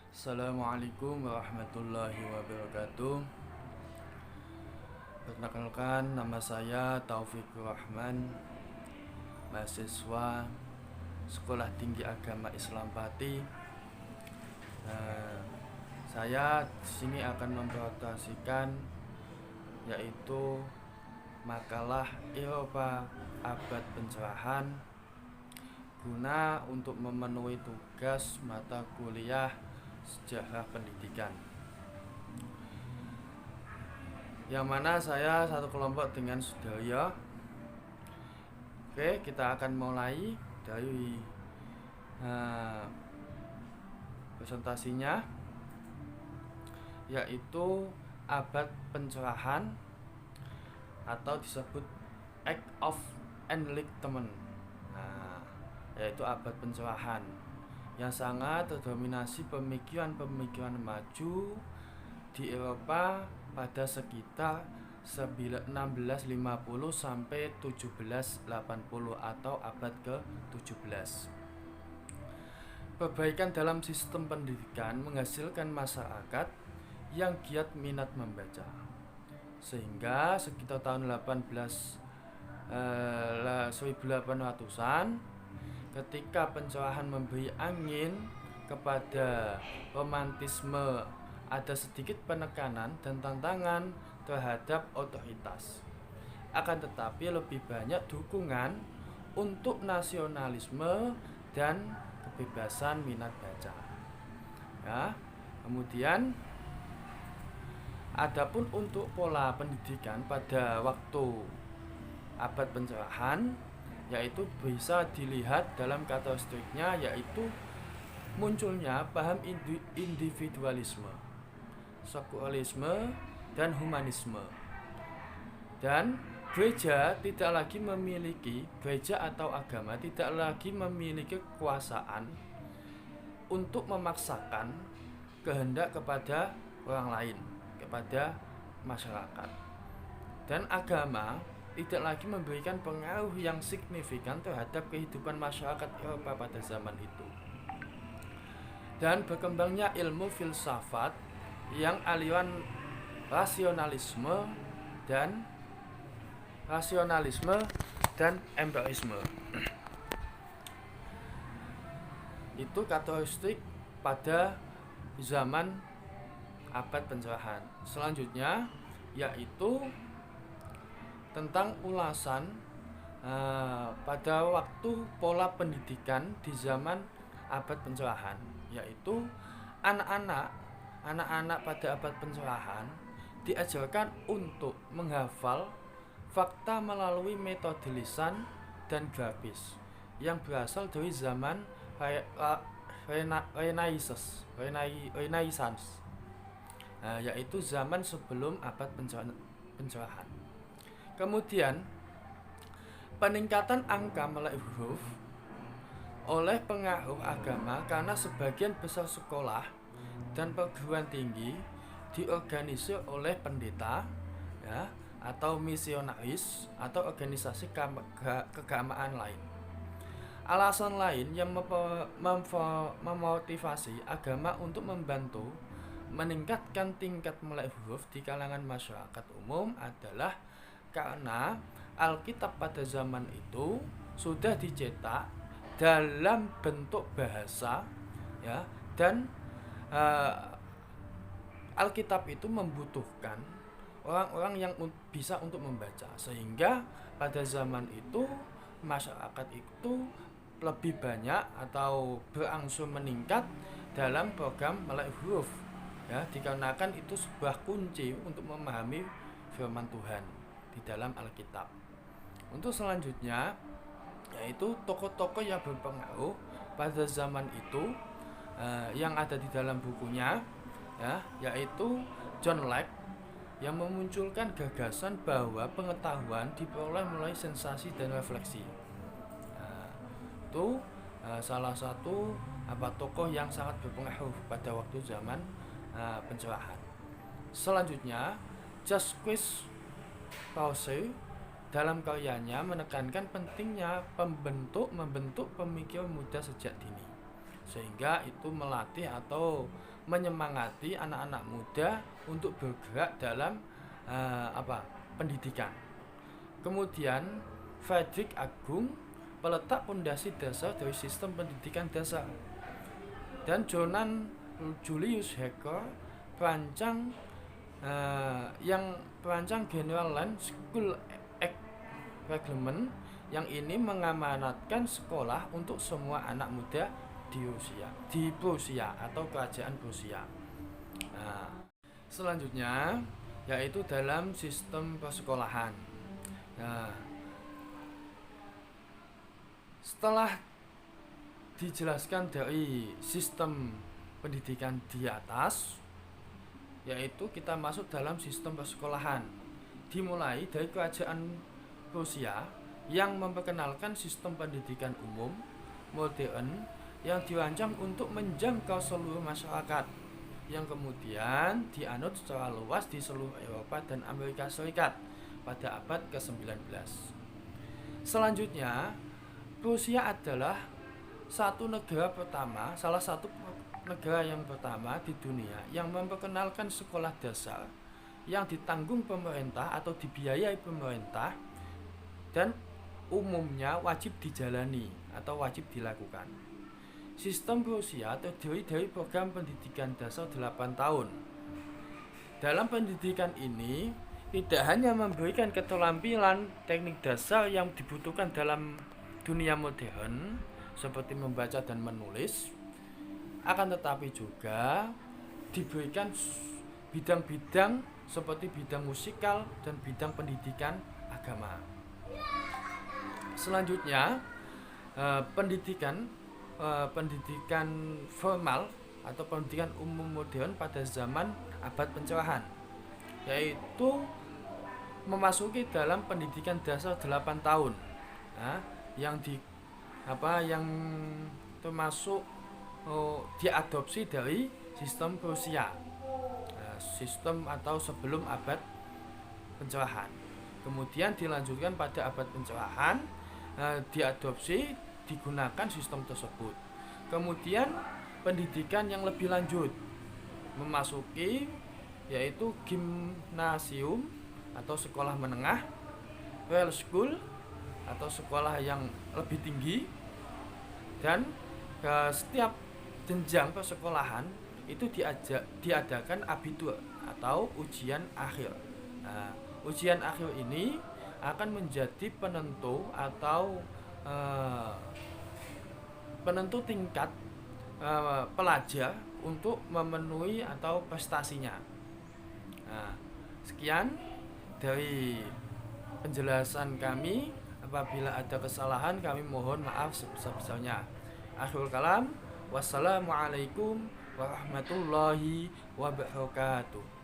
Assalamualaikum warahmatullahi wabarakatuh. Perkenalkan, nama saya Taufikur Rahman, mahasiswa Sekolah Tinggi Agama Islam Pati. Saya di sini akan mempresentasikan yaitu makalah Eropa Abad Pencerahan guna untuk memenuhi tugas mata kuliah sejarah pendidikan, yang mana saya satu kelompok dengan Sudaryo. Oke, kita akan mulai dari presentasinya, yaitu abad pencerahan atau disebut Age of Enlightenment. Yaitu abad pencerahan yang sangat terdominasi pemikiran-pemikiran maju di Eropa pada sekitar 1650 sampai 1780 atau abad ke-17. Perbaikan dalam sistem pendidikan menghasilkan masyarakat yang giat minat membaca, sehingga sekitar tahun 1800-an ketika pencerahan memberi angin kepada romantisme, ada sedikit penekanan dan tantangan terhadap otoritas. Akan tetapi lebih banyak dukungan untuk nasionalisme dan kebebasan minat baca. Kemudian adapun untuk pola pendidikan pada waktu abad pencerahan, yaitu bisa dilihat dalam karakteristiknya, yaitu munculnya paham individualisme, sekulerisme, dan humanisme. Dan gereja atau agama tidak lagi memiliki kekuasaan untuk memaksakan kehendak kepada orang lain, kepada masyarakat. Dan agama tidak lagi memberikan pengaruh yang signifikan terhadap kehidupan masyarakat Eropa pada zaman itu. Dan berkembangnya ilmu filsafat yang aliran rasionalisme dan empirisme. Itu karakteristik pada zaman abad pencerahan. Selanjutnya yaitu tentang ulasan pada waktu pola pendidikan di zaman abad pencerahan, yaitu anak-anak pada abad pencerahan diajarkan untuk menghafal fakta melalui metode lisan dan grafis yang berasal dari zaman Renaissance, yaitu zaman sebelum abad pencerahan. Kemudian peningkatan angka melek huruf oleh pengaruh agama, karena sebagian besar sekolah dan perguruan tinggi diorganisir oleh pendeta atau misionaris atau organisasi keagamaan lain. Alasan lain yang memotivasi agama untuk membantu meningkatkan tingkat melek huruf di kalangan masyarakat umum adalah karena Alkitab pada zaman itu sudah dicetak dalam bentuk bahasa, dan Alkitab itu membutuhkan orang-orang yang bisa untuk membaca, sehingga pada zaman itu masyarakat itu lebih banyak atau berangsur meningkat dalam program melek huruf, dikarenakan itu sebuah kunci untuk memahami firman Tuhan di dalam Alkitab. Untuk selanjutnya yaitu tokoh-tokoh yang berpengaruh pada zaman itu yang ada di dalam bukunya, yaitu John Locke, yang memunculkan gagasan bahwa pengetahuan diperoleh melalui sensasi dan refleksi. Itu salah satu tokoh yang sangat berpengaruh pada waktu zaman pencerahan. Selanjutnya Jacques Rousseau dalam karyanya menekankan pentingnya membentuk pemikiran muda sejak dini, sehingga itu melatih atau menyemangati anak-anak muda untuk bergerak dalam pendidikan. Kemudian Frederick Agung, peletak pondasi dasar dari sistem pendidikan dasar, dan Jonan Julius Hacker, perancang General Land School Act Reglement, yang ini mengamanatkan sekolah untuk semua anak muda di Prusia atau kerajaan Prusia. Selanjutnya yaitu dalam sistem persekolahan. Setelah dijelaskan dari sistem pendidikan di atas, yaitu kita masuk dalam sistem persekolahan. Dimulai dari kerajaan Prusia yang memperkenalkan sistem pendidikan umum modern yang dirancang untuk menjangkau seluruh masyarakat, yang kemudian dianut secara luas di seluruh Eropa dan Amerika Serikat pada abad ke-19. Selanjutnya, Prusia adalah salah satu negara yang pertama di dunia yang memperkenalkan sekolah dasar yang ditanggung pemerintah atau dibiayai pemerintah dan umumnya wajib dijalani atau wajib dilakukan. Sistem Prusia terdiri dari program pendidikan dasar 8 tahun. Dalam pendidikan ini tidak hanya memberikan keterampilan teknik dasar yang dibutuhkan dalam dunia modern seperti membaca dan menulis, akan tetapi juga diberikan bidang-bidang seperti bidang musikal dan bidang pendidikan agama. Selanjutnya, pendidikan formal atau pendidikan umum modern pada zaman abad pencerahan, yaitu memasuki dalam pendidikan dasar 8 tahun, yang termasuk diadopsi dari sistem Prusia, sistem atau sebelum abad pencerahan. Kemudian dilanjutkan pada abad pencerahan, diadopsi, digunakan sistem tersebut. Kemudian pendidikan yang lebih lanjut memasuki yaitu gimnasium atau sekolah menengah, well school atau sekolah yang lebih tinggi, dan setiap jenjang persekolahan itu diadakan abitur atau ujian akhir. Ujian akhir ini akan menjadi penentu atau penentu tingkat pelajar untuk memenuhi atau prestasinya. Sekian dari penjelasan kami. Apabila ada kesalahan kami mohon maaf sebesar-besarnya. Akhirul kalam, wassalamualaikum warahmatullahi wabarakatuh.